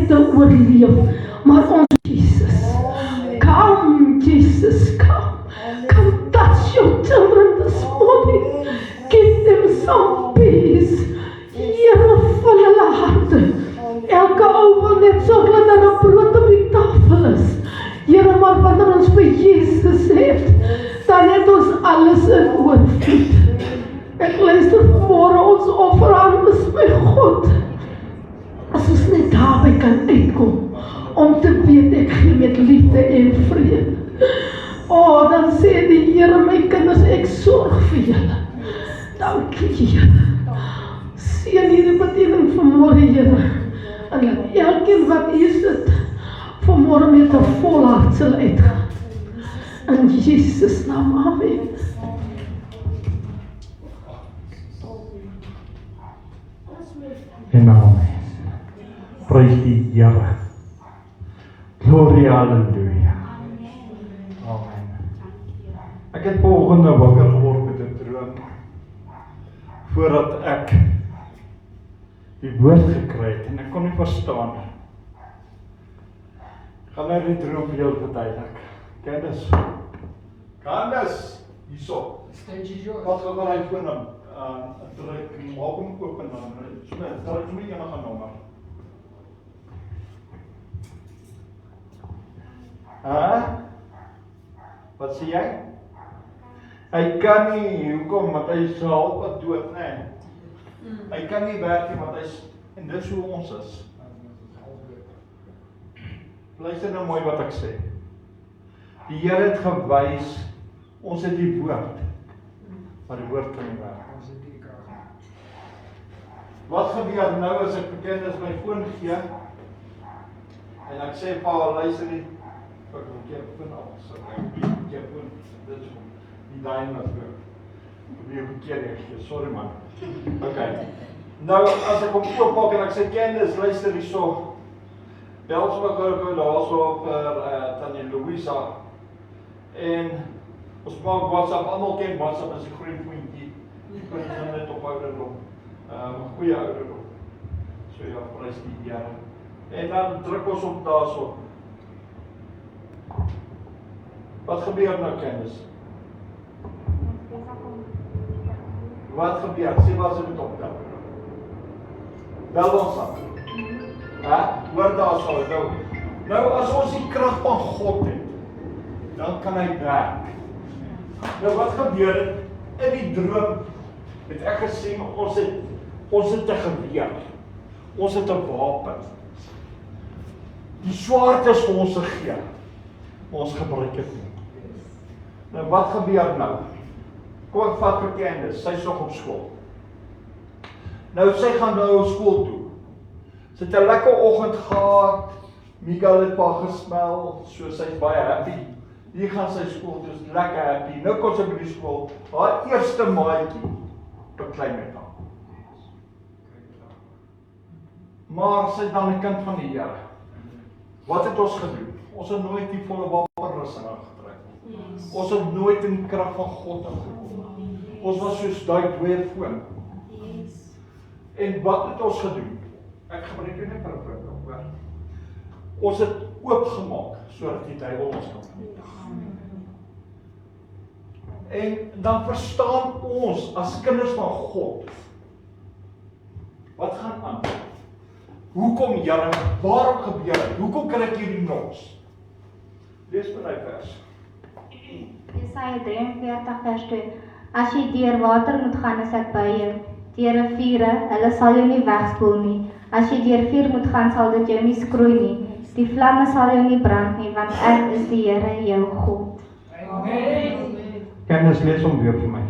te oorleef, maar ons Jesus. Come, Jesus, come. Come touch your children this morning. Give them some peace. Here van hulle harte. Elke ou wil net so dat daar 'n brood op die tafel is. Here, maar wanneer ons vir Jesus het, dan het ons alles in oorvloed. Ek luister vanmôre ons offer aan is my God. As ons net daarby kan uitkom, om te weet ek gee met liefde en vrede. Dan sê die Here, my kinders, ek sorg vir julle. Dankie, Here. Seën hierdie bediening vanmôre, Here. En laat elkeen wat hier sit, vanmôre met 'n vol hart sal uitgaan. In Jesus' naam, amen. En amen. Prys die Here. Gloria, halleluja. Amen. Ek het volgende wakker geword met 'n droom. Voordat ek die woord gekry het en ek kon nie verstaan. Ek gaan nou die droom vir jou verduidelik. Candace, hierso. Wat gaan hy foon dan? Druk, maak hom oop en dan druk hom enige nommer. Wat sê jy? Hy kan nie, hoekom? Want hy is half wat dood, nee. Hy kan nie werk nie, want hy is, en dis hoe ons is. Luister nou mooi wat ek sê. Die Here het gewys, ons het die woord, maar die woord kan nie werk. Wat gebeur nou as ek bekend is my foon gee, en ek sê vir haar, luister nie, ek wil keer foon af, so ek keer foon, dit is die daai wat vir, weer verkeerd ek gee, sorry man. Ok, nou as ek hom oopmaak en ek sê, Candace, luister hierso, bel so gou daar so vir Tannie Louisa, en ons maak WhatsApp, almal ken WhatsApp as die groen voentjie, ek kan net op ouderdom, goeie ouderdom, so ja, prys die Here, en dan druk ons op daar so. Wat gebeur nou, Candace? Wat gebeur? Sê waar sy moet optel. Bel ons aan. Hoor daar sal nou. Nou as ons die krag van God het, dan kan hy werk. Nou wat gebeur het? In die droom het ek gesien, ons het 'n geweer. Ons het 'n wapen. Die swaard is vir ons gegee, maar ons gebruik dit nie. Nou wat gebeur nou? Kom ek vat vir Candace, sy is nog op skool. Nou sy gaan nou skool toe. Sy het 'n lekker oggend gehad, Miguel het pa gesmel, so sy is baie happy. Hier gaan sy skool, dus lekker happy. Nou kom sy by die skool, haar eerste maatjie beklei met haar. Maar sy is dan 'n kind van die Here. Wat het ons gedoen? Ons het nooit die volle wapenrusting aangetrek. Yes. Ons het nooit in die krag van God ingekom. Ons was soos daai dooie foon. Yes. En wat het ons gedoen? Ek gebruik dit net vir 'n voorbeeld, hoor. Ons het oopgemaak sodat die duiwel ons kan vernietig. En dan verstaan ons as kinders van God, wat gaan aan? Hoekom, Here, waarom gebeur dit? Hoekom kan ek hierdie nos? Lees my vers. Jesaja 43 vers 2. As jy deur water moet gaan, is ek by jou. Deur riviere, hulle sal jou nie wegspoel nie. As jy deur vuur moet gaan, sal dit jou nie skroei nie. Die vlamme sal jou nie brand nie, want ek is die Here jou God. Amen. Candace, lees hom weer vir my.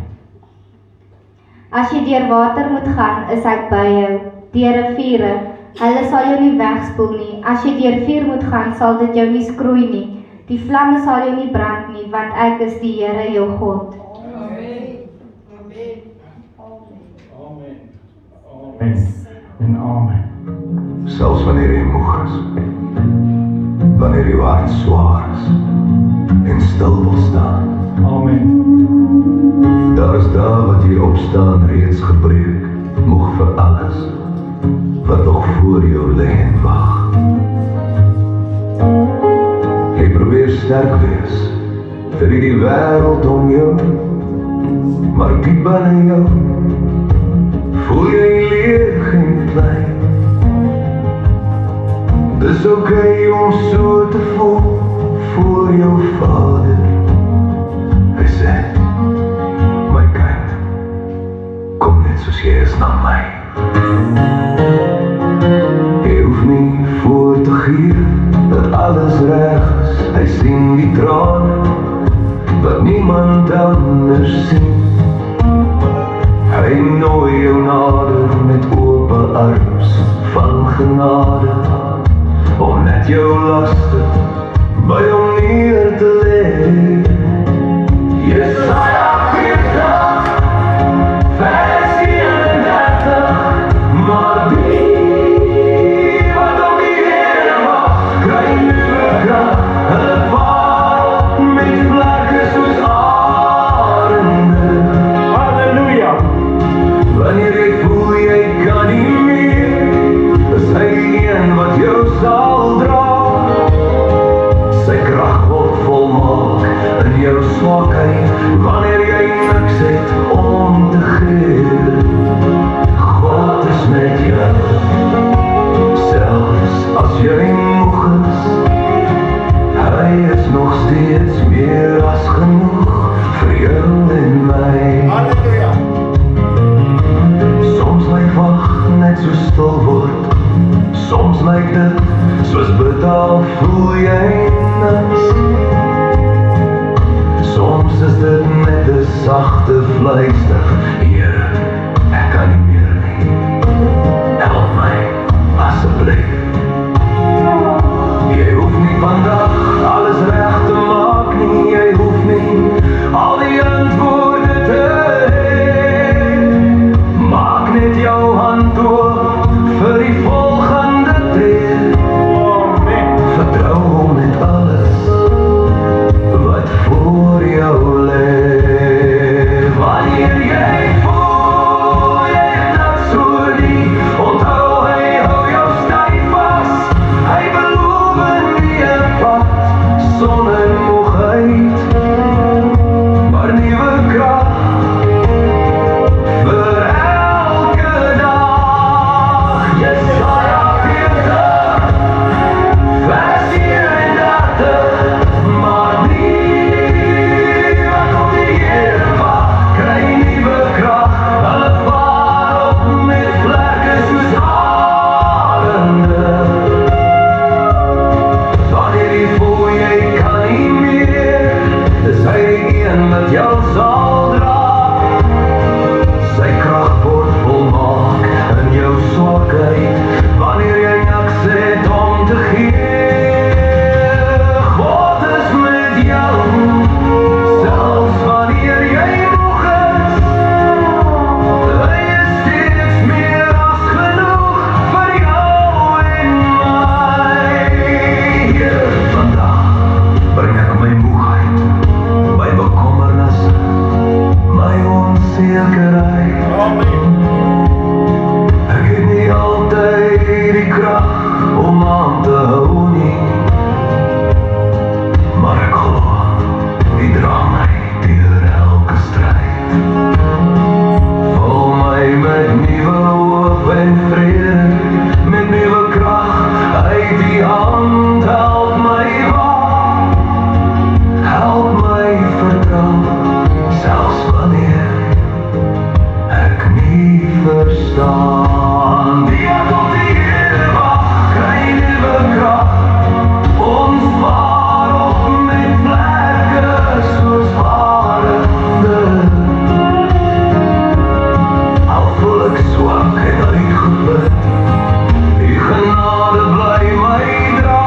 As jy deur water moet gaan, is ek by jou. Deur riviere, hulle sal jou nie wegspoel nie. As jy deur vuur moet gaan, sal dit jou nie skroei nie. Die vlamme sal jou nie brand nie, want ek is die Here jou God. Amen. Amen. Amen. Amen. En amen. Selfs wanneer jy moeg is, wanneer jy hart swaar is en stil wil staan. Amen. Daar is daar wat jy opstaan reeds gebreek, moeg vir alles wat nog voor jou lê en wag. sterk wees vir die wêreld om jou, maar diep binne jou voel jy leeg en klein. Dis oké om so te voel voor jou vader. Hy sê, my kind, kom net soos jy is na my. Jy hoef nie voor te gee dat alles reg is. Hy sien die trane wat niemand anders sien. Hy nooi jou nader met ope arms van genade, om net jou laste by hom neer te lê. Jesaja 40, vers 31, maar die wat op die Here wag, kry nuwe krag, hulle vaar op met vlerke soos arende. Halleluja! Wanneer jy voel jy kan nie meer, is hy die een wat jou sal dra. Sy krag word volmaak in jou swakheid, wanneer jy niks het om te gee. God is met jou, selfs as jy moeg is. Hy is nog steeds meer as genoeg vir jou en my. Halleluja! Soms lyk wag net so stil word, soms lyk dit soos betaal voel jy niks. Soms is dit net 'n sagte fluister, Here, ek kan nie meer nie, help my asseblief. Jy hoef nie vandag alles reg te maak nie, jy hoef nie al die antwoorde te hê. Maak net jou hand oop vir die volgende tree. Amen. Vertrou hom met alles wat voor jou lê. Wanneer jy voel jy het niks oor nie, onthou hy hou jou styf vas. Hy beloof nie 'n pad sonder moegheid, maar nuwe krag vir elke dag. Jesaja 40, vers 31, maar die wat op die Here wag, kry nuwe krag, hulle vaar op met vlerke soos arende. Wanneer jy voel jy kan nie meer, is hy die een wat jou sal dra. Sy krag word volmaak in jou swakheid, wanneer jy niks het om te gee. God is met jou, selfs wanneer jy moeg is. Hy is steeds meer as genoeg vir jou en my. Here, vandag bring ek my moegheid, my bekommernisse, my onsekerheid. Amen. Ek het nie altyd die krag om aan te hou nie, maar ek glo, die dra my deur elke stryd. Vul my met nuwe hoop en vrede, met nuwe krag uit die hand, help my waak, help my vertrou, selfs wanneer ek nie verstaan. Die wat op die Here wag, kry nuwe krag, ons vaar op met vlerke soos arende. Al voel ek swak en uitgeput, die genade bly my dra.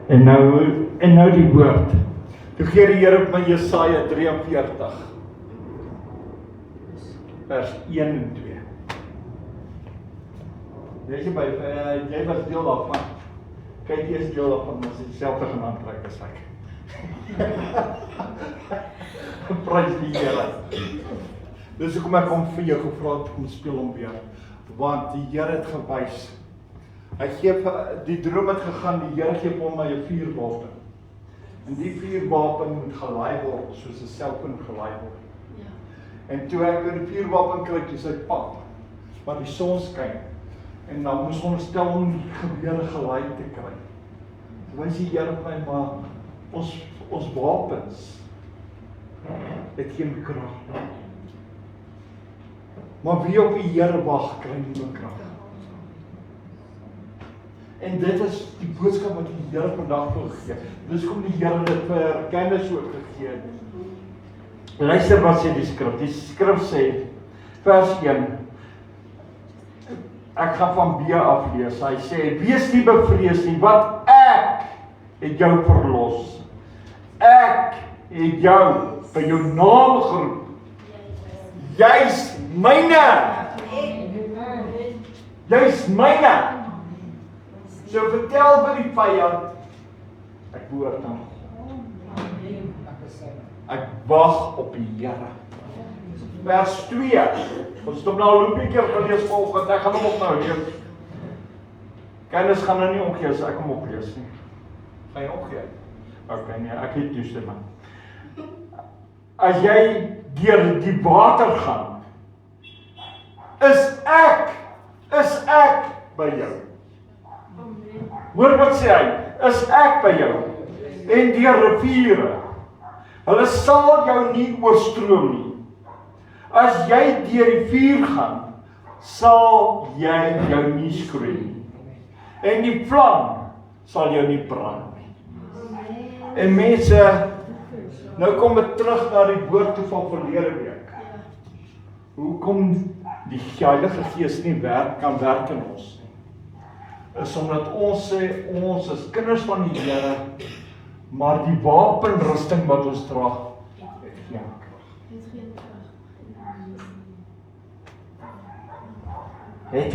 En nou die woord. Toe gee die Here op my Jesaja 43 vers 1 en 2. Jy was deel daarvan. Kyk, jy is deel daarvan, as jy self te gaan aantrek as ek. Prys die Here. Dis hoekom ek hom vir jou gevra het om speel hom weer. Want die Here het gewys. Hy gee die droom het gegaan, die Here gee hom my 'n vuurwapen. En die vuurwapen moet gelaai word soos 'n selfoon gelaai word. En toe ek die vuurwapen kry, toe sy pad, maar die son skyn. En dan moes ons stel om die gebeure gelaai te kry. Toe wys die Here my, maar ons wapens het geen krag. Maar wie op die Here wag, kry nie krag. En dit is die boodskap wat die Here vandag wil gee. Dis kom die Here dit vir kennis ook gegee het. Luister wat sê die skrif. Die skrif sê, vers 1, ek gaan van B af lees. Hy sê, wees nie bevrees nie, want ek het jou verlos. Ek het jou by jou naam geroep. Jy's myne. Jy's myne. So vertel by die vyand, ek behoort aan God. Ek wag op die Here. Vers 2. Ons het hom nou 'n loopie keer gelees vanoggend, ek gaan hom op nou lees. Kennis gaan nou nie omgee as ek hom oplees nie. Gaan jy opgee? Okay, nee, ek het toestemming. As jy deur die water gaan, is ek by jou. Hoor wat sê hy, is ek by jou, en die riviere, hulle sal jou nie oorstroom nie. As jy deur die vuur gaan, sal jy jou nie skroei nie. En die vlam sal jou nie brand nie. En mense, nou kom dit terug na die woord toe van verlede week. Hoekom die Heilige Gees nie kan werk in ons nie, is omdat ons sê, ons is kinders van die Here, maar die wapenrusting wat ons dra, het geen krag. Het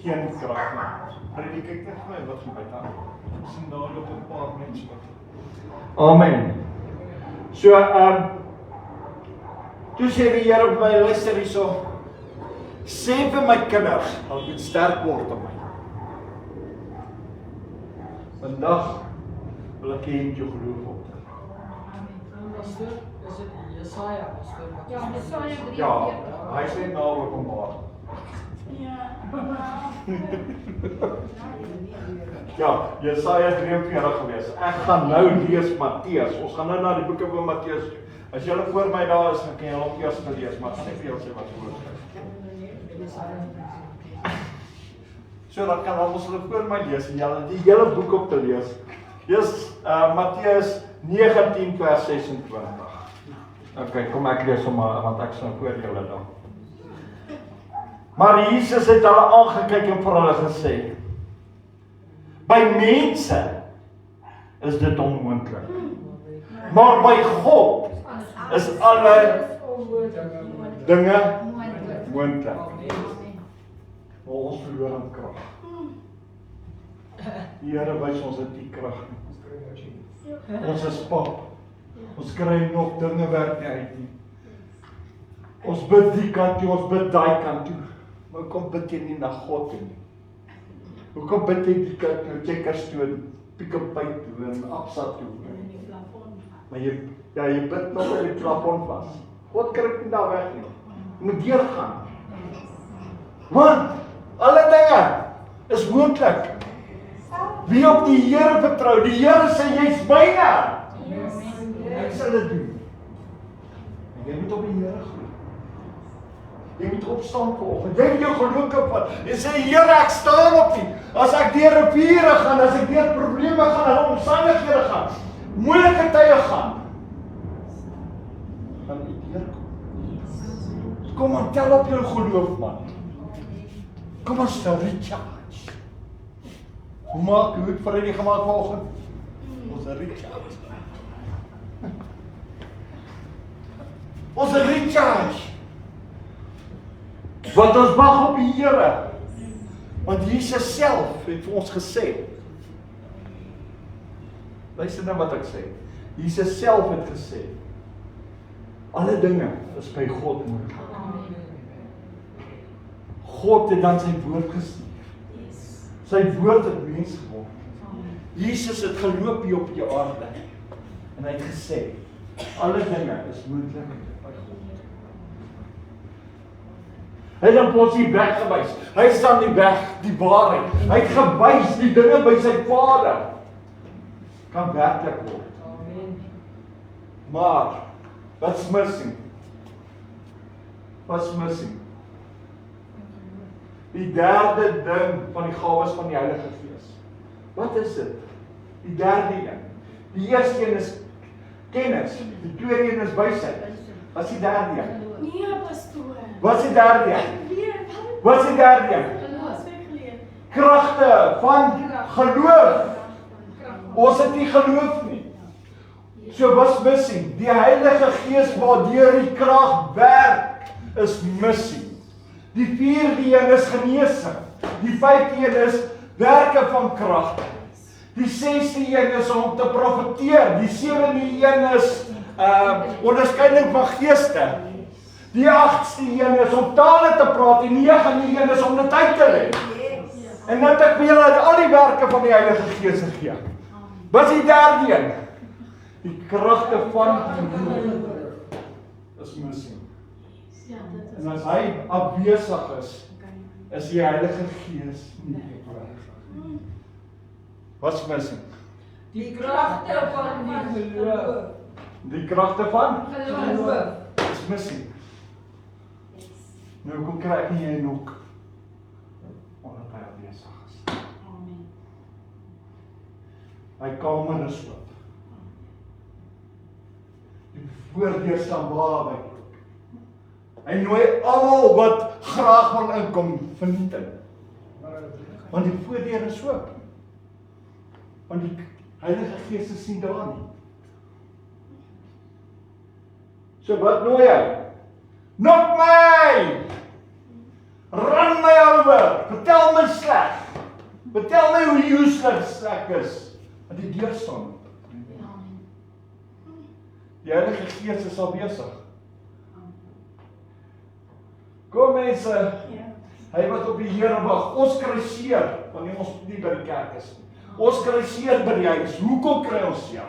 geen krag nie. Hulle kyk net vir my, wat gaan byt aan? Ek sien daar op 'n paar mense wat. Amen. So, toe sê die Here vir my, luister hierso, sê vir my kinders, hulle moet sterk word op my. Vandag wil ek hê jy geloof op. Pastor, is dit Jesaja, pastor? Ja, Jesaja 43. Ja, hy sê nou openbaar. Ja, Jesaja 43 gelees. Ek gaan nou lees Matteus. Ons gaan nou na die boeke van Matteus. As julle voor my daar is, dan kan julle ook eers lees, maar ek sê vir julle sê wat hoor. So dan kan ons hulle voor my lees en julle die hele boek op te lees. Dis Matteus 19 vers 26. Okay, kom ek lees hom maar, want ek sal voor julle daar. Maar Jesus het hulle aangekyk en vir hulle gesê, by mense is dit onmoontlik. Maar by God is alle dinge moontlik. Maar ons verloor aan krag. Die Here wys ons dit die krag nie. Ons is pap. Ons kry nog dinge werk nie uit nie. Ons bid die kant toe, ons bid daai kant toe. Maar kom bid jy nie na God toe nie. Hoekom bid jy die kant toe, checkers toe, pick-up-py toe en Absa toe? Maar jy bid nog in die plafon vas. God kry nie daar weg nie. Jy moet deurgaan. Want alle dinge is moontlik. Wie op die Here vertrou, die Here sê jy's myne. Ek sal dit doen. En jy moet op die Here glo. Jy moet opstaan vanoggend. Jy moet jou geloof opvat. Jy sê Here, ek staan op U. As ek deur riviere gaan, as ek deur probleme gaan, en omstandighede gaan, moeilike tye gaan U deurkom. Kom aan, tel op jou geloof, man. Kom ons stel recharge. Hoe het Freddy gemaak vanoggend? Ons 'n recharge. Ons 'n recharge. Want ons wag op die Here. Want Jesus self het vir ons gesê. Luister nou wat ek sê. Jesus self het gesê. Alle dinge is by God moontlik. God het dan sy woord gestuur. Sy woord het mens geword. Jesus het geloop hier op die aarde. En hy het gesê, alle dinge is moontlik by God. Hy het dan ons die weg gewys. Hy is dan die weg, die waarheid. Hy het gewys die dinge by sy Vader kan werklik word. Maar what's missing? What's missing? Die derde ding van die gawes van die Heilige Gees. Wat is dit? Die derde een. Die eerste een is kennis. Die tweede een is wysheid. Wat is die derde een? Nee, pastoor. Wat is die derde een? Wat is die derde een? Kragte van geloof. Ons het nie geloof nie. So was missing. Die Heilige Gees waardeur die krag werk is missing. Die vierde een is genesing. Die vyfde een is werke van krag. Die sesde een is om te profeteer. Die sewende een is onderskeiding van geeste. Die agste een is om tale te praat. Die negende een is om dit uit te lê. En nou het ek vir julle al die werke van die Heilige Gees gegee. Wat is die derde een? Die kragte van geloof is missing. En as hy afwesig is die Heilige Gees nie teenwoordig. Wat's missing? Die kragte van die geloof. Die kragte van Geloof. is missing. Nou kom kry ek nie jy nog omdat hy afwesig is. Hy kamer is oop. Die voordeur staan waar hy nooi almal wat graag wil inkom vernietig. Want die voordeur is oop. Want die Heilige Gees is nie daar nie. So wat nooi hy? Nok my! Run my over! Vertel my sleg! Vertel my hoe useless ek is. Want die deur staan. Die Heilige Gees is al besig. Kom mense, hy wat op die Here wag. Ons kry seer, wanneer ons nie by die kerk is nie. Ons kry seer by die huis. Hoekom kry ons seer?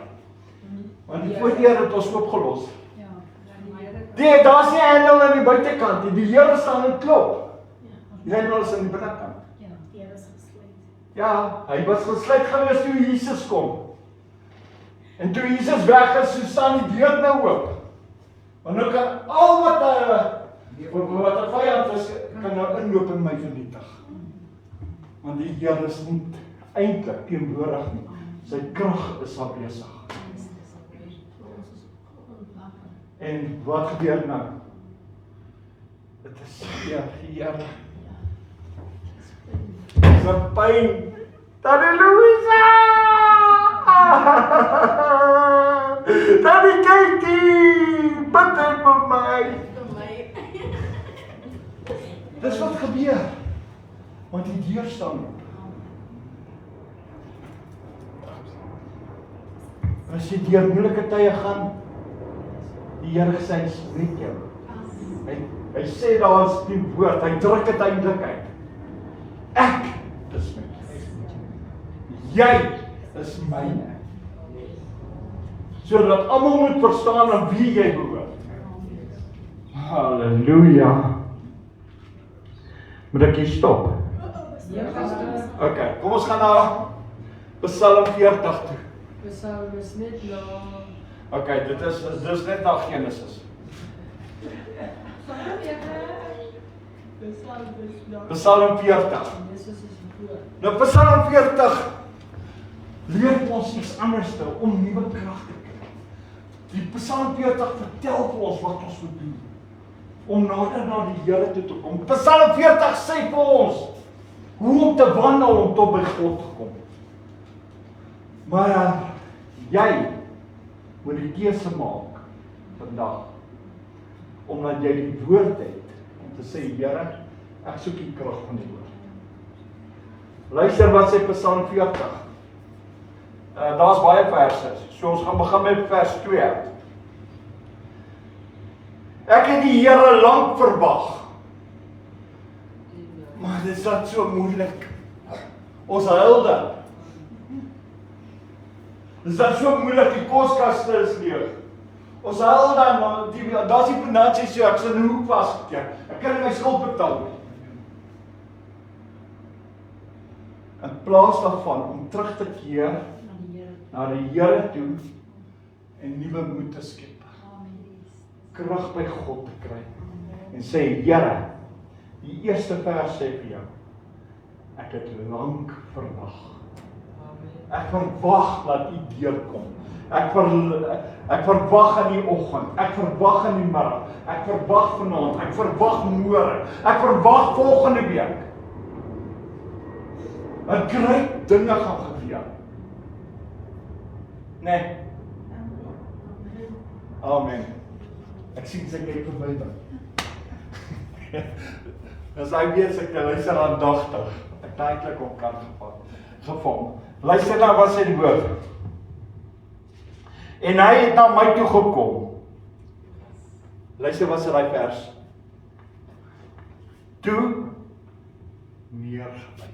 Want die voordeur het ons opgelos. Daar's nie hendel aan die buitekant nie. Die Here staan en klop. Die hendel is aan die binnekant. Ja, hy was gesluit gewees toe Jesus kom. En toe Jesus weg is, so staan die deur nou oop. Want nou kan al wat 'n vyand is, kan nou inloop en my vernietig. Want die Here is nie eintlik teenwoordig nie. Sy krag is afwesig. En wat gebeur nou? Dit is Here. Dis 'n pyn. Halleluja! Daddy Katie, bid vir my. Dis wat gebeur. Want die deur staan oop. As jy deur moeilike tye gaan, die Here sê met jou. Hy sê daar is die woord, hy druk dit eintlik uit. Ek is met jou. Jy is myne. Sodat almal moet verstaan aan wie jy behoort. Halleluja. Moet ek hier stop? Ok, kom ons gaan na Psalm 40 toe. Psalm is net na. Ok, dit is net na Genesis. Psalm 40. Nou Psalm 40 leer ons iets anders om nuwe krag te kry. Die Psalm 40 vertel vir ons wat ons moet doen om nader na die Here toe te kom. Psalm 40 sê vir ons hoe om te wandel om tot by God te kom. Maar jy moet die keuse maak vandag, omdat jy die woord het, om te sê, Here, ek soek die krag van die woord. Luister wat sê Psalm 40. Daar's baie verse, so ons gaan begin met vers 2. Ek het die Here lank verwag, maar dit is net so moeilik. Ons huil dan. Dit is net so moeilik, die koskaste is leeg. Ons huil dan, maar daar's die finansies so, ek sal in 'n hoek vasgekeer. Ek kan nie my skuld betaal nie. In plaas daarvan om terug te keer na die Here toe en nuwe moed te skep. Krag by God te kry. En sê, Here, die eerste vers sê vir jou, ek het lank verwag. Ek verwag dat U deurkom. Ek verwag in die oggend, ek verwag in die middag, ek verwag vanaand, ek verwag môre, ek verwag volgende week. 'n Groot dinge gaan gebeur. Nee. Amen. Ek sien sy kyk verby my. As hy weet ek luister aandagtig. Ek tydlik op kant gevang. Luister nou wat sê die woord. En hy het na my toe gekom. Luister wat sê daai vers. Toe neergebuig.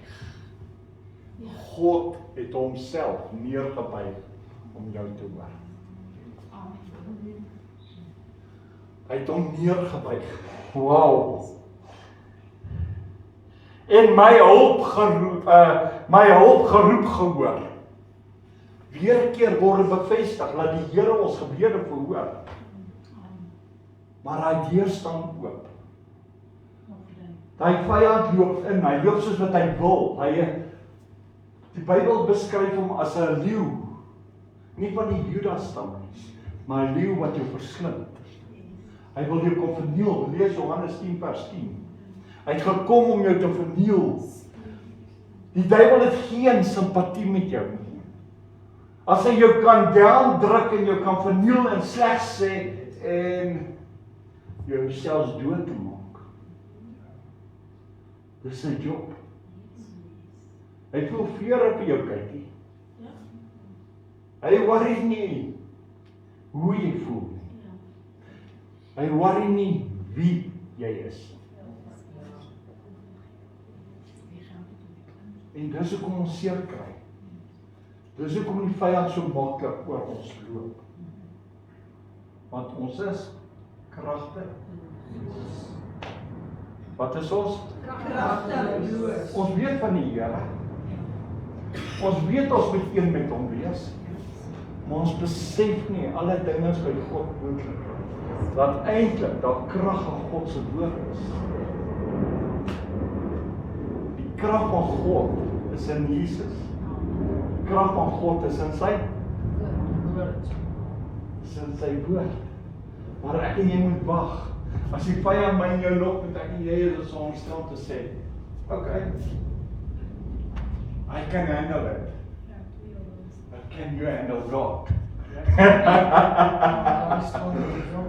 God het homself neergebuig om jou te hoor. Hy het hom neergebuig. Wow. En my hulp geroep gehoor. Weer 'n keer word bevestig dat die Here ons gebede verhoor. Maar hy deur staan oop. Hy vyand loop in, hy loop soos wat hy wil. Die Bybel beskryf hom as 'n leeu. Nie van die Judas stam nie, maar 'n leeu wat jou verslind. Hy wil jou kom verniel. Lees Johannes 10 vers 10. Hy het gekom om jou te verniel. Die duiwel het geen simpatie met jou nie. As hy jou kan downdruk en jou kan verniel en slegs sê en jou selfs dood te maak. Dis sy job. Hy voel vreer op jou kykie. Hy worry nie hoe jy voel nie. Hy worry nie wie jy is. En dis hoekom ons seer kry. Dis hoekom die vyand so maklik oor ons loop. Want ons is kragteloos. Wat is ons? Kragteloos. Ons weet van die Here. Ons weet ons moet een met hom wees. Maar ons besef nie alle dinge is by God moontlik. Dat eintlik daar krag van God se woord is. Die krag van God is in Jesus. Die krag van God is in sy woord. Is in sy woord. Maar ek en jy moet wag. As die vyand my en jou lok, moet ek en jy is om stil te sê, okay, I can handle it. But can you handle God?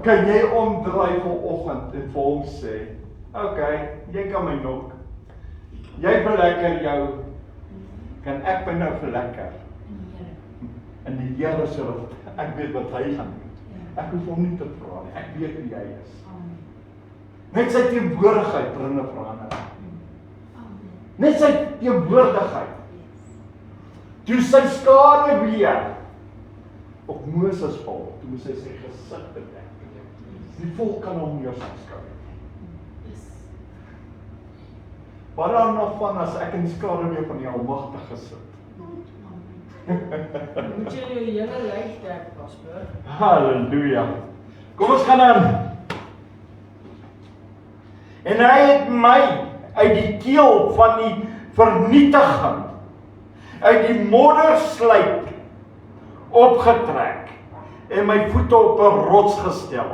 Kan jy omdraai vanoggend en vir hom sê, okay, jy kan my nok. Jy verlekker jou, kan ek my nou verlekker. En die Here sê, ek weet wat hy gaan doen. Ek hoef hom nie te vra nie, ek weet wie hy is. Net sy teenwoordigheid bring 'n verandering. Net sy teenwoordigheid. Toe sy skare weer op Moses val, toe moes hy sy gesig bedek. Die volk kan hom nie aanskou nie. Wat dan nog van as ek in skare weer van die Almagtige sit? Moet jy jou hele lyf dek, Pastor? Halleluja. Kom ons gaan aan. En hy het my uit die keel van die vernietiging, uit die moddersluit opgetrek en my voete op 'n rots gestel.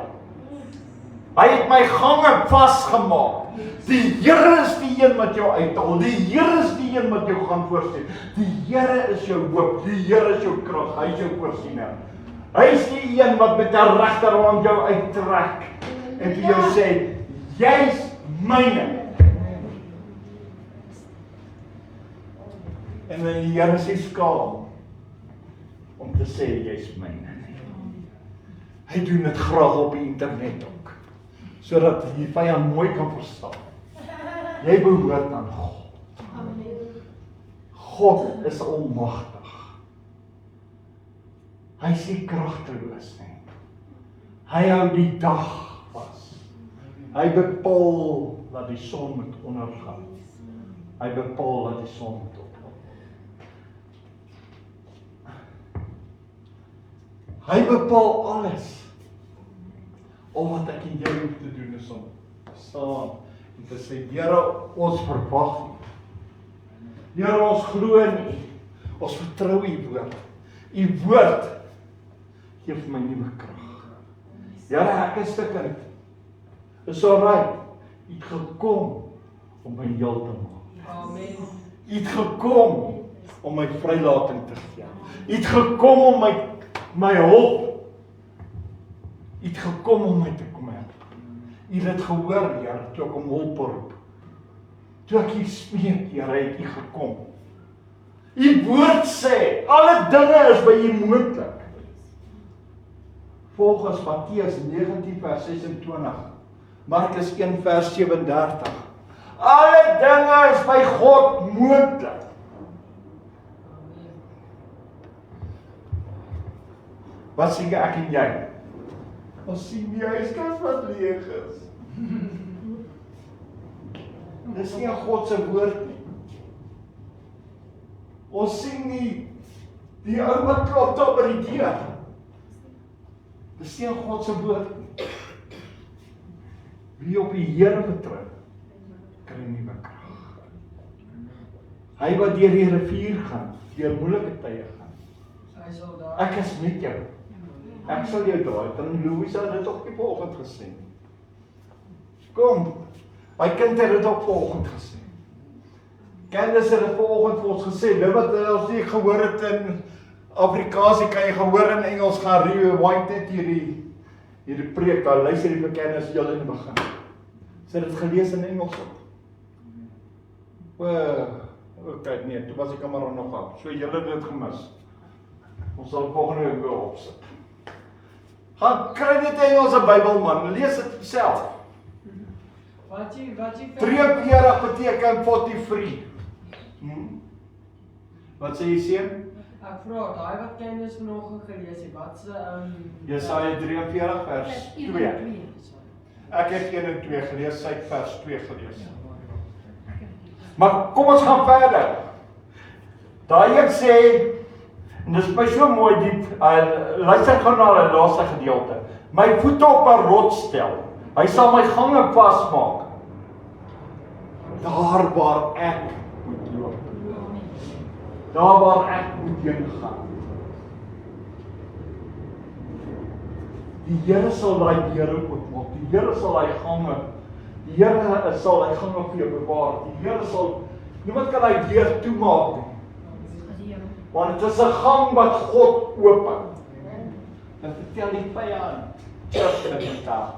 Hy het my gange vasgemaak. Die Here is die een wat jou uithaal. Die Here is die een wat jou gaan voorsien. Die Here is jou hoop. Die Here is jou krag. Hy is jou voorsiener. Hy is die een wat met 'n regterhand jou uittrek en vir jou sê, jy's myne. En dan die Here sê skaam om te sê jy's myne. Hy doen dit graag op die internet ook, sodat die vyand mooi kan verstaan. Jy behoort aan God. God is almagtig. Hy is nie kragteloos nie. Hy hou die dag vas. Hy bepaal dat die son moet ondergaan. Hy bepaal dat die son moet opgaan. Hy bepaal alles. Al wat ek en jy hoef te doen is om staan en te sê, Here, ons verwag nie. Here, ons glo in U. Ons vertrou U woord. U woord gee vir my nuwe krag. Here, ek is stukkend. Is alright. U het gekom om my heel te maak. Amen. U het gekom om my vrylating te gee. U het gekom om my hulp. U het gekom om my te kom help. U het dit gehoor, Here, toe ek om hulp roep. Toe ek U smeek, Here, het U gekom. U woord sê, alle dinge is by U moontlik. Volgens Matteus 19 vers 26, Markus 1 vers 37. Alle dinge is by God moontlik. Wat sê ek en jy? Ons sien die huiskas wat leeg is. Dis nie God se woord nie. Ons sien nie die ou wat klop daar by die deur. Dis nie God se woord nie. Wie op die Here vertrou, kry nuwe krag. Hy wat deur die rivier gaan, deur moeilike tye gaan. Hy sal daar. Ek is met jou. Ek sal jou draai. Dan Louisa het dit ook die vanoggend gesê. Kom. My kind het dit ook vanoggend gesê. Candice het dit vanoggend vir ons gesê. Dit wat ons nie gehoor het in Afrikaans, kan jy gehoor in Engels gaan rewind net hierdie preek. Daar luister die vir Candice heel in die begin. Sy het dit gelees in Engels ook. Okay, nee, toe was die kamera nog af. So julle het dit gemis. Ons sal volgende week weer opsit. Gaan kry dit in Engelse Bybel man, lees dit self. Wat jy 43 beteken 43. Wat sê jy seun? Ek vra, daai wat Candice vanoggend gelees het, wat se Jesaja 43 vers 2. Ek het 1 en 2 gelees, sy het vers 2 gelees. Maar kom ons gaan verder. Daai een sê, en dis my so mooi diep, luister gou na die laaste gedeelte. My voete op 'n rots stel. Hy sal my gange vasmaak. Daar waar ek moet loop. Daar waar ek moet heen gaan. Die Here sal daai deure oopmaak. Die Here sal daai gange, die Here sal daai gange vir jou bewaar. Die Here sal, niemand kan daai deur toemaak nie. Want dit is 'n gang wat God open. Dan vertel die vyand, just in die taal.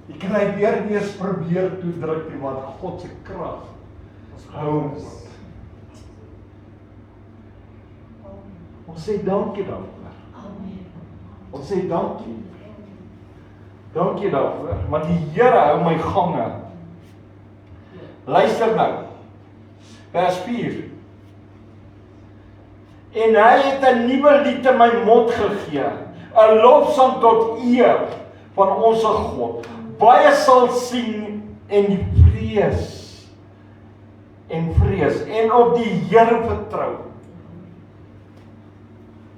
Jy kan hy weer nie eens probeer toedruk nie, want God se krag hou ons. Ons sê dankie daarvoor. Ons sê dankie. Dankie daarvoor, want die Here hou my gange. Luister nou. Vers 4. En hy het 'n nuwe lied in my mond gegee, 'n lofsang tot eer van ons God. Baie sal sien en vrees en op die Here vertrou.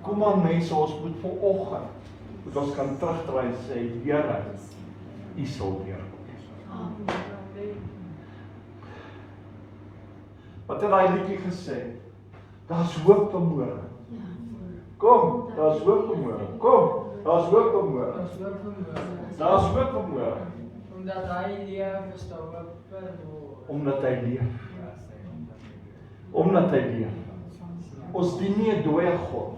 Kom aan mense, ons moet vanoggend moet ons kan terugdraai en sê, Here, U sal deurkom. Wat het daai liedjie gesê? Daar's hoop vir môre. Kom, daar's hoop vir môre. Kom. Daar's hoop vir môre. Ons hoop vir môre. Daar's hoop vir môre. Omdat hy leef, is daar hoop vir môre. Omdat hy leef. Omdat hy leef. Ons dien nie 'n dooie God.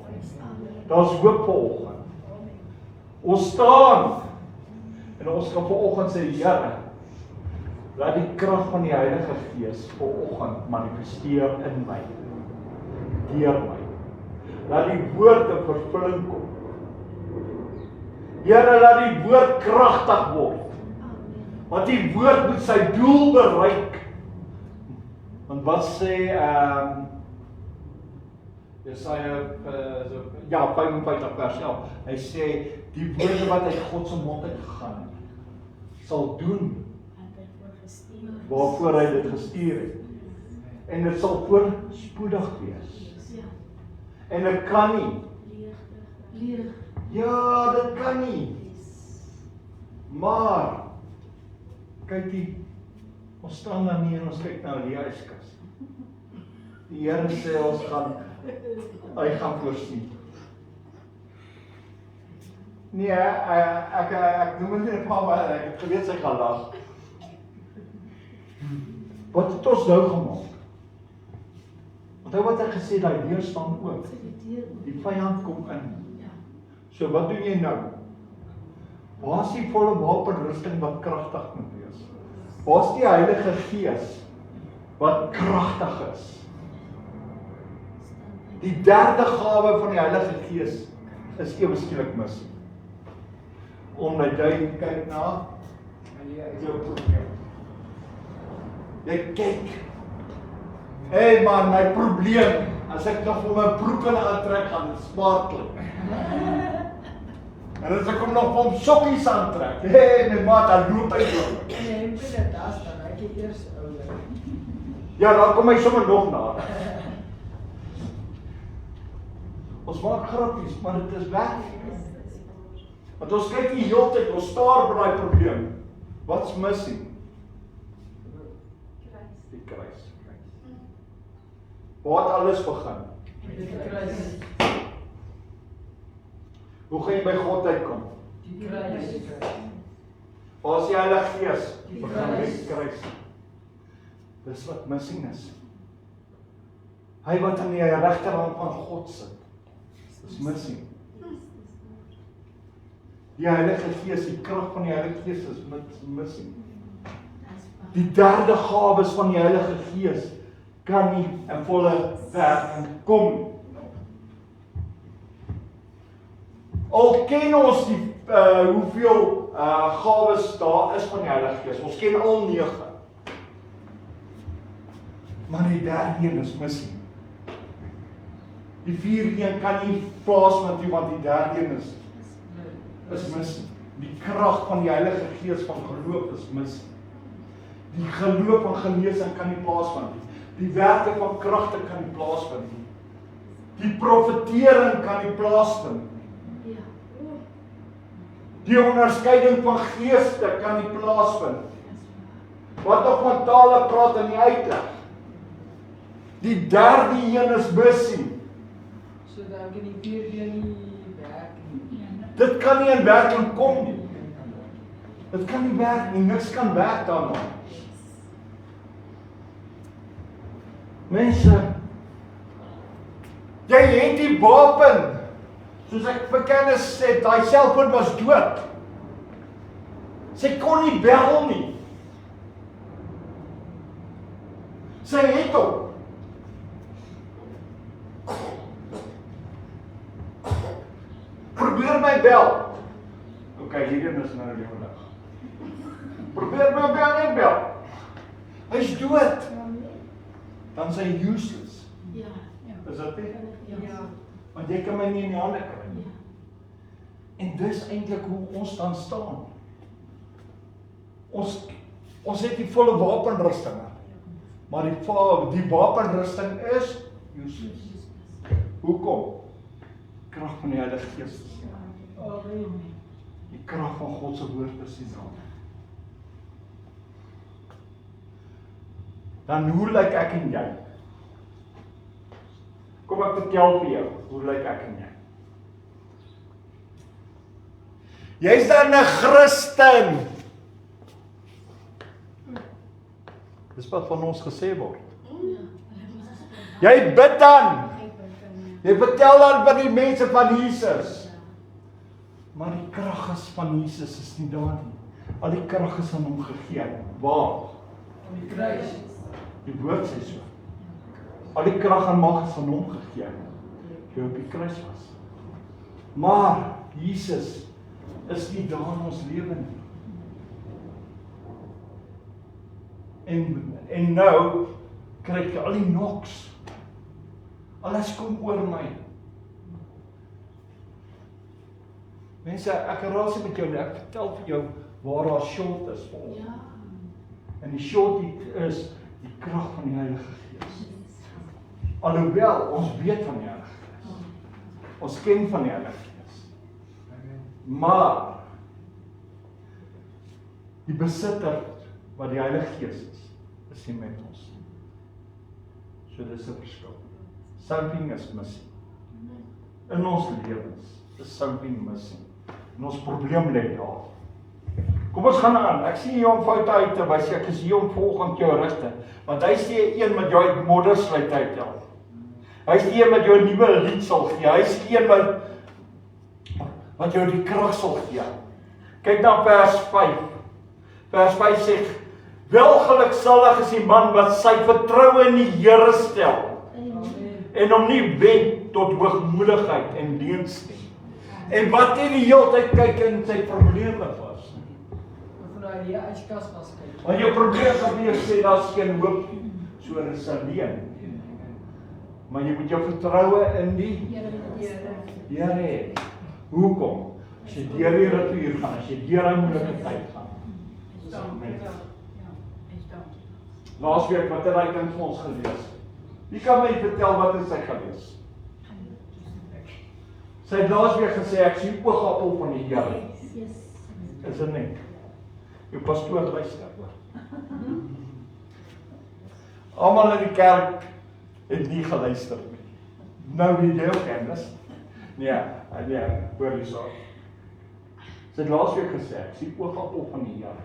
Daar's hoop vir oggend. Ons staan en ons kan vanoggend sê, Here, laat die krag van die Heilige Gees vanoggend manifesteer in my, deur my. Laat die woord in vervulling kom. Here, laat die woord kragtig word. Want die woord moet sy doel bereik. Want wat sê Jesaja 55 vers 11, hy sê, die woorde wat uit God se mond uitgegaan het, sal doen waarvoor hy dit gestuur het. En dit sal voorspoedig wees. En dit kan nie. Ja, dit kan nie. Maar, kyk ons staan daar nie en ons kyk na die yskas. Die Here sê hy gaan voorsien. Nee, ek noem dit nie maar ek het geweet sy gaan lag. Wat het ons nou gemaak? Onthou wat ek gesê, daai deur staan oop. Die vyand kom in. So wat doen jy nou? Waar is die volle wapenrusting wat kragtig moet wees? Waar is die Heilige Gees wat kragtig is? Die derde gawe van die Heilige Gees is ewe skielik mis. Omdat jy kyk na jou probleem. Jy kyk. Hey man, my probleem, as ek nog vir my broek in aantrek, gaan dit sparklik. En as ek nog vir hom sokkies aantrek, hey my maat, dan loop hy door. Nee, ek weet dit as dan, ek het eers ouder. Ja, dan kom hy sommer nog na. Ons maak grappies, maar dit is weg. Want ons kyk die hele tyd, ons staar by daai probleem. Wat's missing? Die kruis. Waar het alles begin? Die kruis. Hoe gaan jy by God uitkom? Die kruis. Waar is die Heilige Gees? Die Begin by kruis. die kruis. Dis wat missing is. Hy wat aan die regterhand van God sit. Dis missing. Die Heilige Gees, die krag van die Heilige Gees is missing. Die derde gawes van die Heilige Gees kan nie in volle werking kom. Al ken ons die hoeveel gawes daar is van die Heilige Gees. Ons ken al 9. Maar die derde een is missing. Die vierde een kan nie plaasvind nie, want die derde een is missing. Die krag van die Heilige Gees van geloof is missing. Die geloof van genesing kan nie plaasvind nie. Die werke van kragte kan nie plaasvind nie. Die profetering kan nie plaasvind nie. Die onderskeiding van geeste kan nie plaasvind nie. Wat nog van tale praat en nie uitleg. Die derde een is missing. So dan kan die vierde nie werk nie. Dit kan nie in werking kom nie. Dit kan nie werk nie, niks kan werk daarna. Mense, jy het die wapen. Soos ek vir kennis sê, daai selfoon was dood. Sy kon nie bel nie. Sy het hom. Probeer my bel. Ok, hierdie is nou die vandag. Probeer my bel nie bel. Hy is dood. Dan is hy useless. Is dit nie? Want jy kan my nie in die hande kry nie. En dis eintlik hoe ons dan staan. Ons het die volle wapenrusting. Maar die wapenrusting is useless. Hoekom? Krag van die Heilige Gees. Die krag van God se woord is die naam. Dan hoe lyk ek en jy? Kom ek vertel vir jou, hoe lyk ek en jy? Jy's dan 'n Christen. Dis wat van ons gesê word. Jy bid dan. Jy vertel dan by die mense van Jesus. Maar die krag is van Jesus is nie daar nie. Al die krag is aan hom gegee. Waar? Die kruis. Die woord sê so. Al die krag en mag is aan hom gegee. Jy op die kruis was. Maar Jesus is nie daar in ons lewe nie. En nou kry ek al die noks. Alles kom oor my. Mense, ek raas met jou, ek vertel vir jou waar daar short is vir ons. En die short is die krag van die Heilige Gees. Alhoewel ons weet van die Heilige Gees. Ons ken van die Heilige Gees. Maar die besitter wat die Heilige Gees is nie met ons. So dis 'n verskil. Something is missing. In ons lewens is something missing. En ons probleem lê daar. Kom ons gaan aan. Ek sien hier om foute uit te wys. Ek is hier om volgens jou rigte. Want hy sê een met jou uit moddersluit uithelp. Hy is die een wat jou 'n nuwe lied sal gee. Hy is die een wat jou die krag sal gee. Kyk na vers 5. Vers 5 sê: Welgeluksalig is die man wat sy vertroue in die Here stel en hom nie wend tot hoogmoedigheid en leuns nie. En wat hy die hele tyd kyk in sy probleme vas. Vanuit die yskas was kyk. Want jou probleem kan nie sê daar's geen hoop nie. So is alleen. Maar jy moet jou vertroue in die Here hê. Hoekom? As jy deur die rivier gaan, as jy deur 'n moeilike tyd gaan. Laasweek wat het hy kind vir ons gelees? Wie kan my vertel wat het sy gelees? Sy het laasweek gesê ek sien oogappel van die Here. Is dit nie? Jou pastoor luister hoor. Almal in die kerk het nie geluister nie. Nou wie jy ook kennis? Nee, hoor jy so. Sy het laasweek gesê ek sien oogappel van die Here.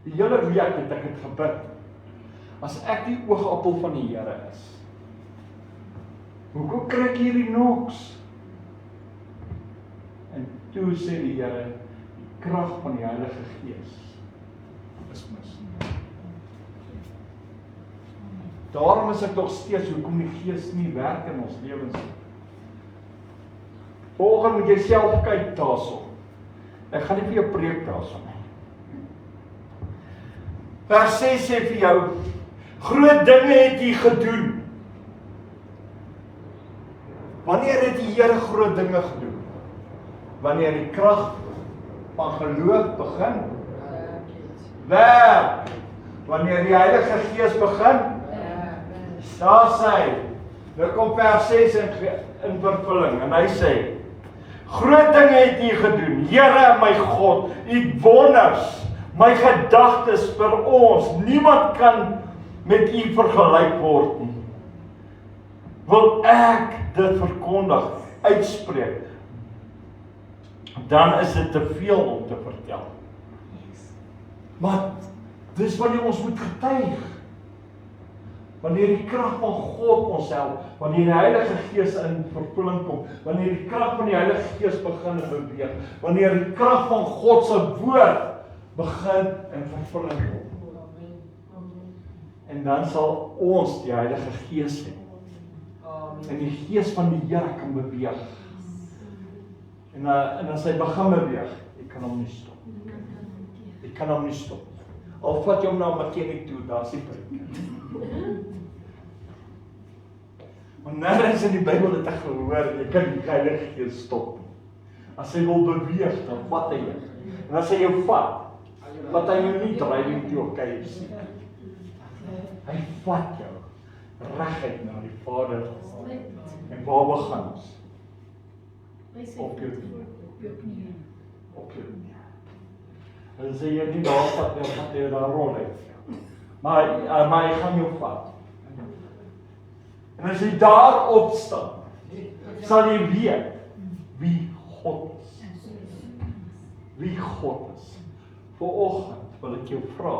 Die hele week het ek dit gebid. As ek die oogappel van die Here is, hoekom kry ek hierdie noks? En toe sê die Here, die krag van die Heilige Gees is mis. Daarom is ek nog steeds hoekom die Gees nie werk in ons lewens nie. Volgende moet jy self kyk daarso. Ek gaan nie vir jou preek daarso nie. Vers 6 sê vir jou, groot dinge het jy gedoen. Wanneer het die Here groot dinge gedoen? Wanneer die krag van geloof begin werk. Wanneer die Heilige Gees begin, daar sê, nou kom vers 6 in vervulling, en hy sê, groot dinge het jy gedoen, Here my God, u wonders, my gedagtes vir ons, niemand kan met u vergelyk word nie. Wil ek dit verkondig, uitspreek, dan is dit te veel om te vertel. Maar dis wanneer ons moet getuig. Wanneer die krag van God ons help, wanneer die Heilige Gees in vervulling kom, wanneer die krag van die Heilige Gees begin beweeg, wanneer die krag van God se woord begin in vervulling kom. En dan sal ons die Heilige Gees hê. En die Gees van die Here kan beweeg. En as hy begin beweeg, ek kan hom nie stop. Ek kan hom nie stop. Al vat jy hom na Makeni toe, daar is die preek. Maar nergens in die Bybel het ek gehoor, jy kan die Heilige Gees stop. As hy wil beweeg, dan vat hy jou. En as hy jou vat hy jou nie driving to your caves. Hy vat jou reguit na die Vader. En waar begin ons? Op jou knie. Op jou knie. En sê jy nie daar vat, dan vat jy daar rol uit. Maar hy gaan jou vat. En as jy daar opstaan, sal jy weet wie God is. wie God is. Vanoggend wil ek jou vra,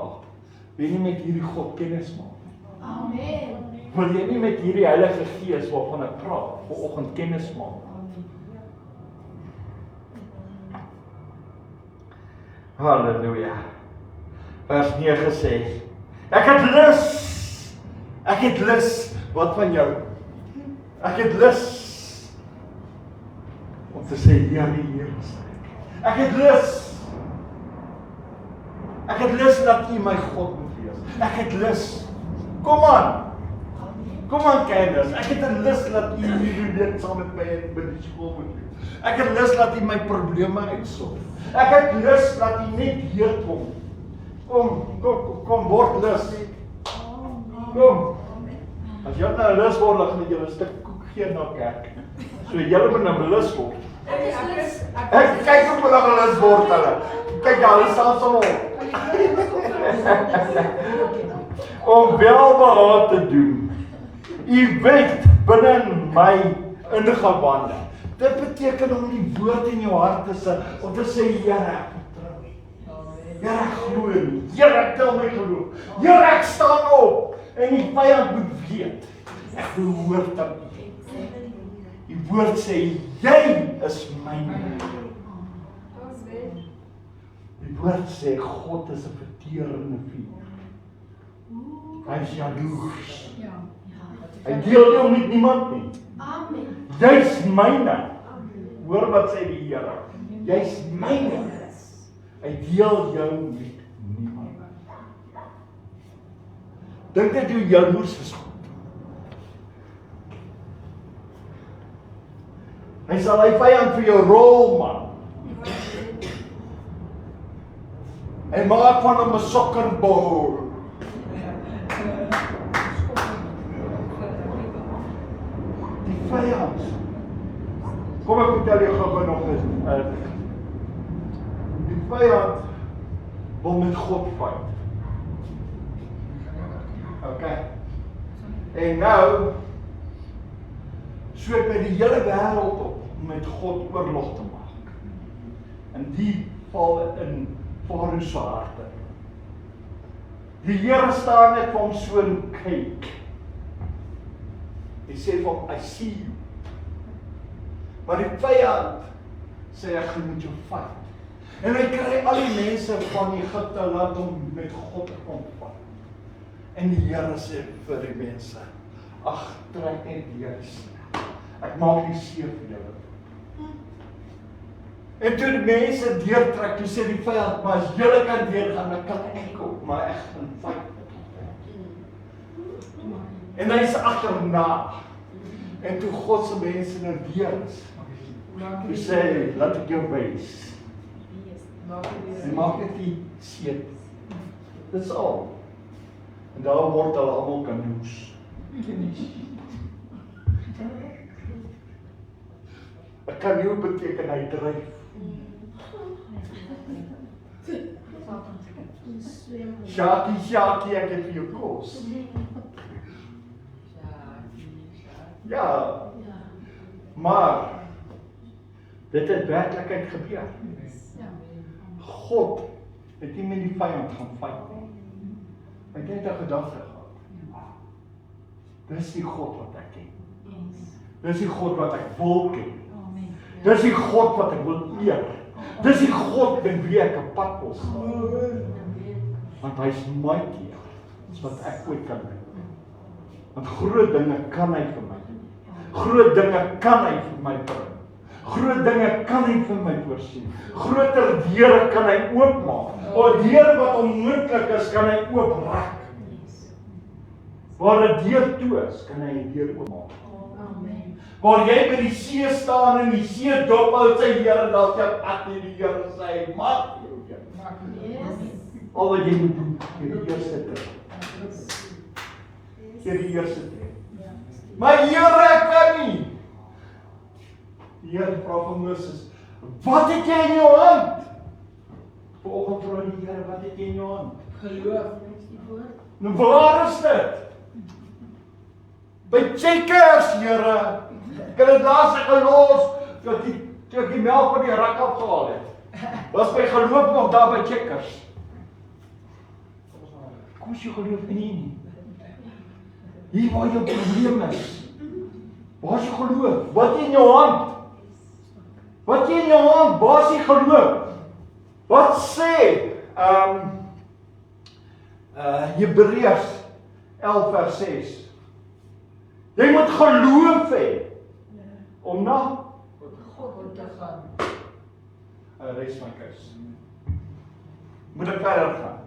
wil jy nie met hierdie God kennis maak? Amen. Wil jy nie met hierdie Heilige Gees waarvan ek praat, vanoggend kennis maak? Halleluja. Vers 9 sê, ek het lus, wat van jou? Ek het lus, om te sê, ja die Here is ek het lus dat U my God moet wees. Ek het lus, kom aan kinders, ek het 'n lus dat U hierdie week saam met my by die skool moet wees. Ek het lus dat U my probleme uitsorg. Ek het lus dat U net hier kom. Kom word lus. Kom. As jy nou lus word, dan moet jy 'n stuk koek gee na kerk. So jy moet nou lus word. Ek kyk hoe hulle lus word hulle. Kyk hulle staan so op. Om welbehaag te doen. U wet binne my ingewande. Dit beteken om die woord in jou hart te sit, om te sê, Here, ek vertrou U. Here, ek glo U. Here, ek tel my geloof. Here, ek staan op. En die vyand moet weet, ek behoort aan U. Die woord sê, jy is myne. Die woord sê, God is 'n verterende vuur. Hy is jaloers. Hy deel jou met niemand nie. Amen. Jy's myne. Hoor wat sê die Here. Jy's myne. Hy deel jou met niemand. Dink dit hoe jaloers is God. Hy sal hy vyand vir jou rol, man. Hy maak van hom 'n sokkerbal. Vyand. Kom ek vertel jou gou nog eens. Die vyand wil met God fight. Okay. En nou sweep hy die hele wêreld op om met God oorlog te maak. En die val in Farao se harte. Die Here staan net vir hom so en kyk. Hy sê vir hom, I see you. Maar die vyand sê, ek gaan met jou fight. En hy kry al die mense van Egipte laat hom met God kom fight. En die Here sê vir die mense, ag, trek net deur die see. Ek maak die see vir julle. En toe die mense deurtrek, toe sê die vyand, maar as julle kan deurgaan, dan kan ek ook, maar ek gaan fight. En hy is agterna. En toe God se mense nou weer is, toe sê hy, laat ek jou wys. En maak net die seet. Dis al. En daar word hulle almal kanoes. 'n Kanoe beteken hy dryf. Sjaki, ek het vir jou kos. Ja, maar dit het werklikheid gebeur. God het nie met die vyand gaan fight nie. Hy het net 'n gedagte gehad. Dis die God wat ek ken. Dis die God wat ek wil ken. Dis die God wat ek wil eer. Dis die God met wie ek 'n pad wil stap. Want hy's mighty, dis wat ek ooit kan doen. Want groot dinge kan hy vir my doen. Groot dinge kan hy vir my bring. Groot dinge kan hy vir my voorsien. Groter deure kan hy oopmaak. O deur wat onmoontlik is, kan hy oopmaak. Waar 'n deur toe is, kan hy 'n deur oopmaak. Waar jy by die see staan en die see dop hou, sy Here dalk jou pad in die Here sê, maak jou. Al wat jy moet doen, die eerste tree. Die eerste tree. Maar Here, ek kan nie. Die Here vra vir Moses, wat het jy in jou hand? Vanoggend vra die Here, wat het jy in jou hand? Geloof. Nou waar is dit? By Checkers, Here. Ek het dit laas gelos, toe ek die melk van die rak afgehaal het. Was my geloof nog daar by Checkers? Kom as jy geloof in nie. Hier waar jou probleem is. Waar is jou geloof? Wat in jou hand? Wat in jou hand? Waar is die geloof? Wat sê Hebreërs 11 vers 6? Jy moet geloof hê om na God te gaan. Res van keus. Moet ek verder gaan?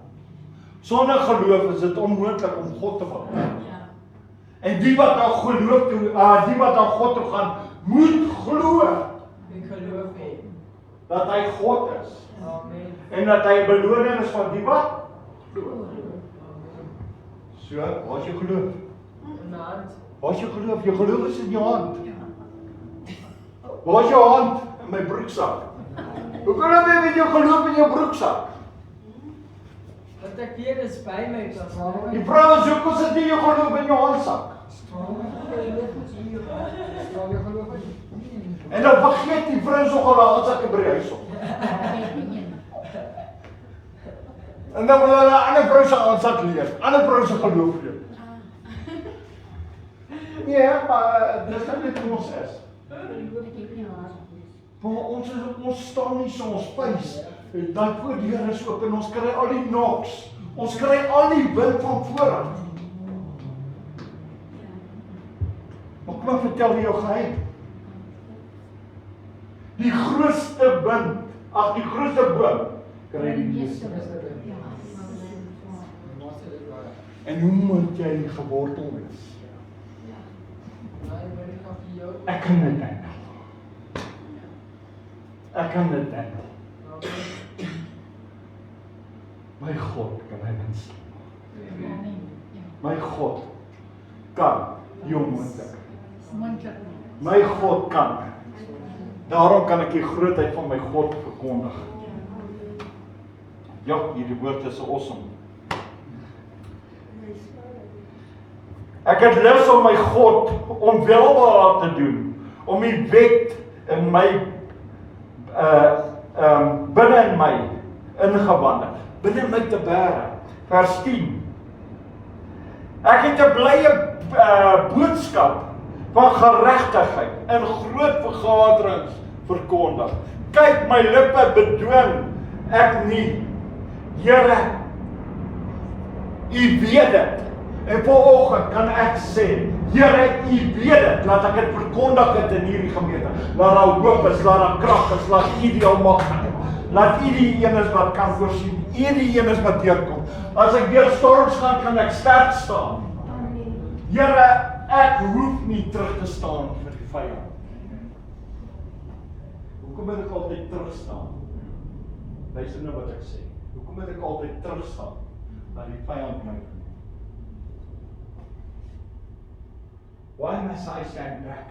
Sonder geloof is dit onmoontlik om God te volg. En die wat aan geloof toe, die wat aan God toe gaan, moet glo Ek geloof hê. dat hy God is. Amen. En dat hy beloning is van die wat glo. So, waar is jou geloof? In my hand. Waar is jou geloof? Jou geloof is in jou hand. Waar is jou hand? In my broeksak. Hoe kan jy met jou geloof in jou broeksak? Wat ek hier is by my, papa. Die vrou is hoekom sit jy jou geloof in jou handsak? En dan vergeet die vrou sogal haar handsak by die huis op. En dan wil hulle 'n ander vrou se handsak leef, ander vrou se geloof leef. Ja, maar dis net hoe ons is. Maar ons staan nie so ons vuis. Dan voor die Here is oop en ons kry al die knocks. Ons kry al die wind van vooraf. Maar kom ek vertel jou geheim. Die grootste wind, die grootste boom, kry die meeste wind. En hoe moet jy gewortel wees? Ek kan dit nie. Ek kan dit nie. My God kan hy mens. My God kan jou moontlik. My God kan. Daarom kan ek die grootheid van my God verkondig. Ja, hierdie woord is awesome. Ek het lus om my God onwelbaar te doen, om die wet in my binne in my ingewandel, binne in my te bære. Vers 10. Ek het 'n blye boodskap van geregtigheid in groot vergaderings verkondig. Kyk, my lippe bedwing ek nie. Here, U weet dit. En vanoggend kan ek sê, Here, U weet dit, laat ek dit verkondig het in hierdie gemeente. Laat daar hoop is, laat daar krag is, laat U die almag gaan. Laat U die een is wat kan voorsien, U die een is wat deurkom. As ek deur storms gaan, kan ek sterk staan. Here, ek hoef nie terug te staan vir die vyand. Hoekom moet ek altyd terug staan? Luister nou wat ek sê. Hoekom moet ek altyd terug staan? Dat die vyand my verniet. Why must I stand back?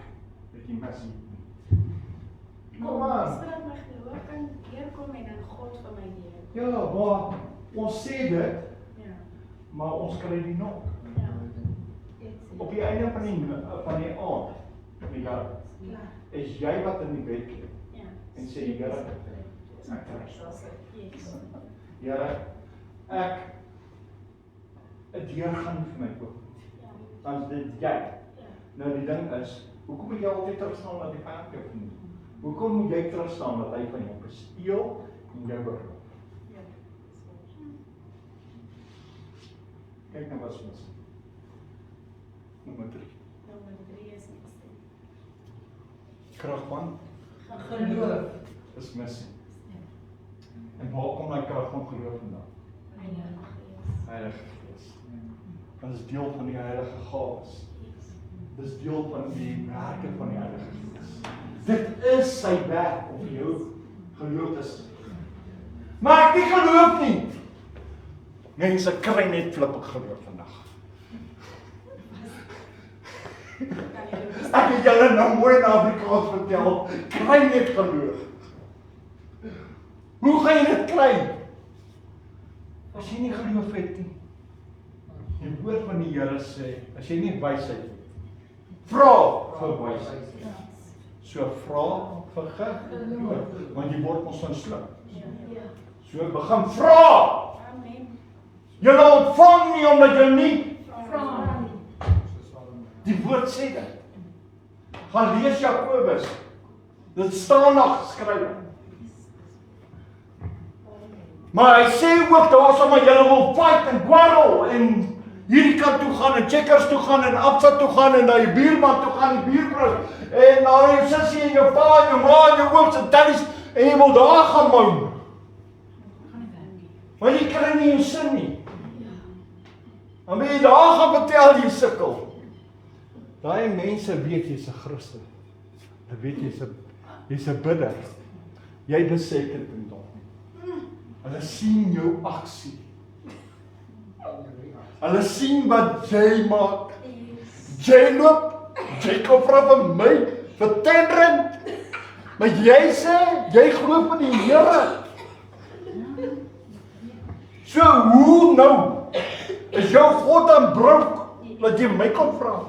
Dat jy must nie. Kom aan. Dis dat my geloof kan deurkom en dan God vir my leer. Ja, maar ons sê dit, Ja. maar ons kry die nok. Ja. Op die einde van die aand, is jy wat in die bed lê Ja. en sê, Here, ek trek. Yes. Here, ek 'n deur gaan vir my oop. Dan is dit jy. Nou die ding is, hoekom moet jy altyd terugstaan dat die vyand jou verniet? Hoekom moet jy terugstaan dat hy van jou besteel en jou beroof? Kyk nou wat ons mis. Nommer 3. Nommer 3 is nie. Krag van Geloof. is missing. En waar kom daai krag van geloof vandaan? Heilige Gees. Dit is deel van die Heilige Gees. Dit is deel van die werke van die Heilige Gees. Dit is sy werk om jou geloof te sien. Maar ek nie geloof nie. Mense kry net flippig geloof vandag. Ek het julle nou mooi in Afrikaans vertel, kry net geloof. Hoe gaan jy dit kry? As jy nie geloof het nie. Die woord van die Here sê, as jy nie wysheid het, vra vir wysheid. So vra vir geloof, want jy word ons van slim. So begin vra. Amen. Julle ontvang nie omdat jy nie Vra. die woord sê dit. Gaan lees Jakobus. Dit staan nog geskrywe. Maar hy sê ook daarso maar julle wil fight en quarrel en hierdie kant toe gaan en checkers toe gaan en afsit toe gaan en na die buurman toe gaan, die buurvrou en na jou sussie en jou pa en jou ma en jou ooms en tannies en jy wil daar gaan moun. Maar jy kry nie jou sin nie. Dan moet jy daar gaan vertel jy sukkel. Daai mense weet jy's 'n Christen. Hulle weet jy's 'n bidder. Jy besef dit in dalk. Hulle sien jou aksie. Hulle sien wat jy maak. Jy loop, jy kom vir my vir R10. Maar jy sê, jy glo in die Here. So hoe nou? Is jou God aan broek dat jy my kom vra?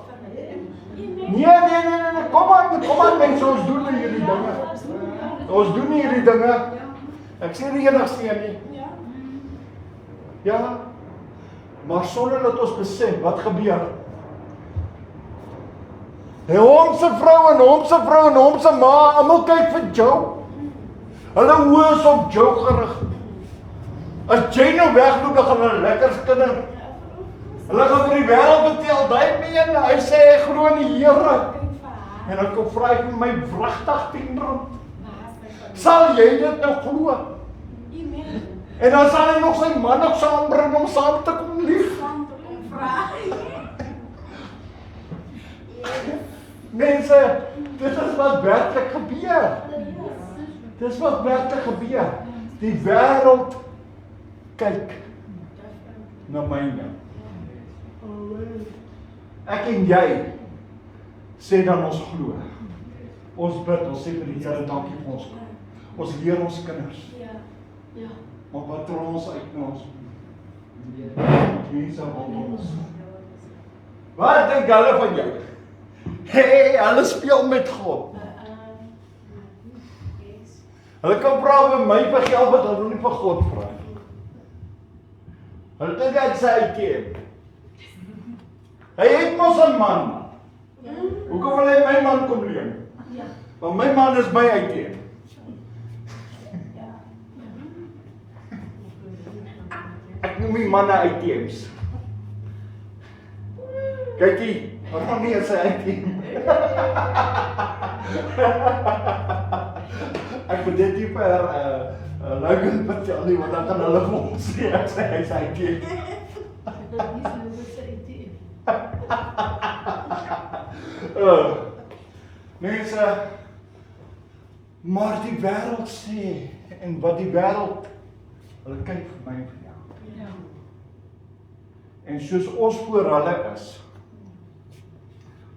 Nee, kom aan mense, ons doen nie hierdie dinge. Ons doen nie hierdie dinge. Ek sê nie enigste een nie. Ja, maar sonder dat ons besef wat gebeur. En hom se vrou en hom se ma, almal kyk vir jou. Hulle oë is op jou gerig. As jy nou wegloop, dan gaan hulle lekker skinder. Hulle gaan vir die wêreld vertel, daai meen, hy sê hy glo in die Here. En dan kom vra hy vir my wragtig R10. Sal jy dit nou glo? En dan sal hy nog sy man nog saambring om saam te kom lief. Mense, dit is wat werklik gebeur. Dis wat werklik gebeur. Die wêreld kyk na my en jou. Ek en jy sê dan ons glo. Ons bid, ons sê vir die Here dankie vir ons. Ons leer ons kinders. Maar wat trou ons uit na ons mense rondom ons? Wat dink hulle van jou? Hey, hulle speel met God. Hulle kan praat met my vir geld wat hulle nie vir God vra. Hulle dink ek sê uitkeer. Hy het mos 'n man. Hoekom wil hy my man kom leen? Want my man is my uitkeer. Ek noem die manne uitkeers. Kykie, waarom nie as hy uitkeer? Ek moet dit nie vir Logan vertel nie, want dan kan hulle vir ons sê, ek sê hy is uitkeer. Mense, maar die wêreld sê, en wat die wêreld, hulle kyk vir my en vir jou. En soos ons voor hulle is,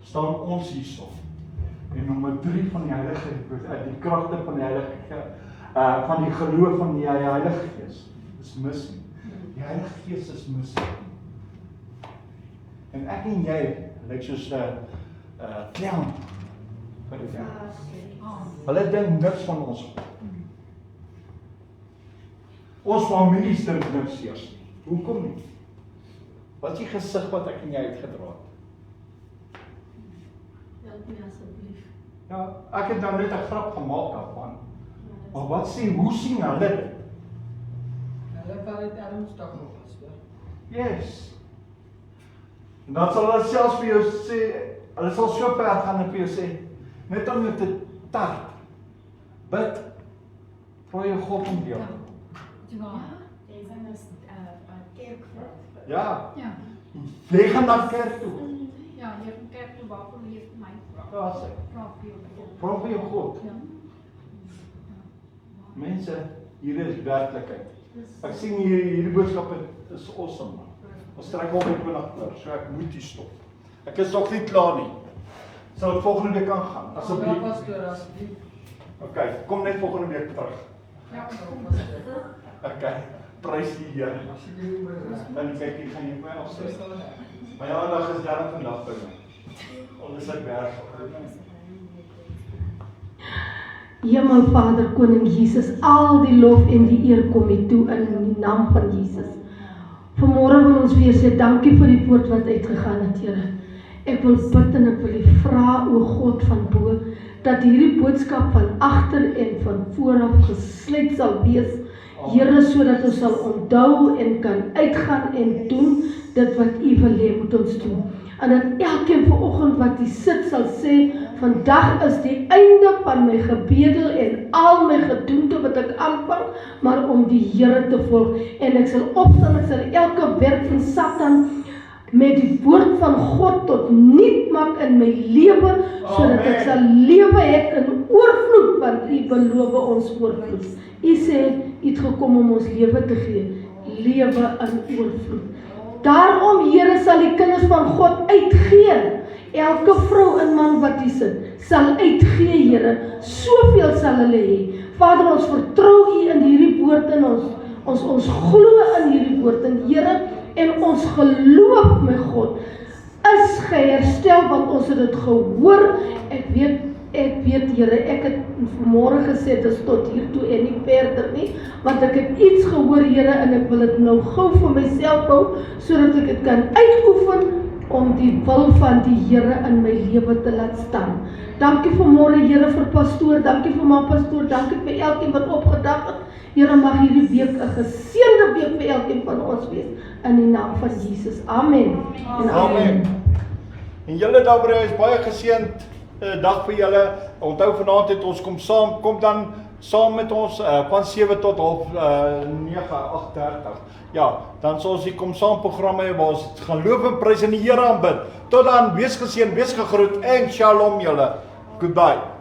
staan ons hierso. En nommer 3 van die Heilige die kragte van die Heilige van die geloof van die Heilige Gees is missie. Die Heilige Gees is missie. En ek en jy lyk soos 'n clown vir die wêreld. Hulle dink niks van ons. Ons families dink niks eers nie. Hoekom nie? Wat is die gesig wat ek en jy uitgedra het? Help my asseblief. Ja, ek het nou net 'n grap gemaak daarvan. Maar wat sê, hoe sien hulle dit? Hulle val dit ernstig op as hoor. Yes. En dan sal hulle selfs vir jou sê, hulle sal so ver gaan en vir jou sê, net om jou te tart, bid, vra jou God om jou. Jy zijn dus kerk voor. Ja, Ja, jy gaan na kerk toe. ja, je hebt een kerk waarvan je mij vraagt. Daar sê, Vraag je ook. vra vir jou God. Ja. Mense, hier is werklikheid. Ek sien hierdie boodskap is awesome man. Ons trek al met 20 oor, so ek moet hier stop. Ek is nog nie klaar nie. Sal ek volgende week aangaan, asseblief. Pastoor, asseblief. Okay, kom net volgende week terug. Ja, Pastoor. Okay, prys die Here. Asseblief, my Dan kyk jy gaan jy my afsluit. My aandag is dan vandag by my. Alles ek werk. Hemelvader, Koning Jesus, al die lof en die eer kom U toe in die naam van Jesus. Vanmôre wil ons weer sê, dankie vir die woord wat uitgegaan het, Here. Ek wil bid en ek wil U vra, o God van bo, dat hierdie boodskap van agter en van vooraf gesluit sal wees, Here, sodat ons sal onthou en kan uitgaan en doen dit wat U wil hê moet ons doen. En dat elkeen vanoggend wat hier sit sal sê, vandag is die einde van my gebedel en al my gedoente wat ek aanvang, maar om die Here te volg. En ek sal opstaan, ek sal elke werk van Satan met die woord van God tot niet maak in my lewe, sodat ek sal lewe het in oorvloed, want U beloof ons oorvloed. U sê, U het gekom om ons lewe te gee, lewe in oorvloed. Daarom, Here, sal die kinders van God uitgee. Elke vrou en man wat hier sit, sal uitgee, Here. Soveel sal hulle hê. Vader, ons vertrou U in hierdie woord en ons glo in hierdie woord en Here, en ons geloof, my God, is geherstel, want ons het dit gehoor. Ek weet, Here, ek het vanmôre gesê, dis tot hier toe en nie verder nie, want ek het iets gehoor, Here, en ek wil dit nou gou vir myself hou, sodat ek dit kan uitoefen, om die wil van die Here in my lewe te laat staan. Dankie vanmôre, Here, vir pastoor, dankie vir my pastoor, dankie vir elkeen wat opgedag het. Here, mag hierdie week 'n geseënde week vir elkeen van ons wees, in die naam van Jesus. Amen. En Amen. En julle daar is baie geseënd dag vir julle. Onthou vanaand het ons kom dan saam met ons van 7 tot 9:30. Ja, dan sal ons hier kom saam programme hê waar ons gaan loof en prys en die Here aanbid. Tot dan, wees geseën, wees gegroet en shalom julle. Goodbye.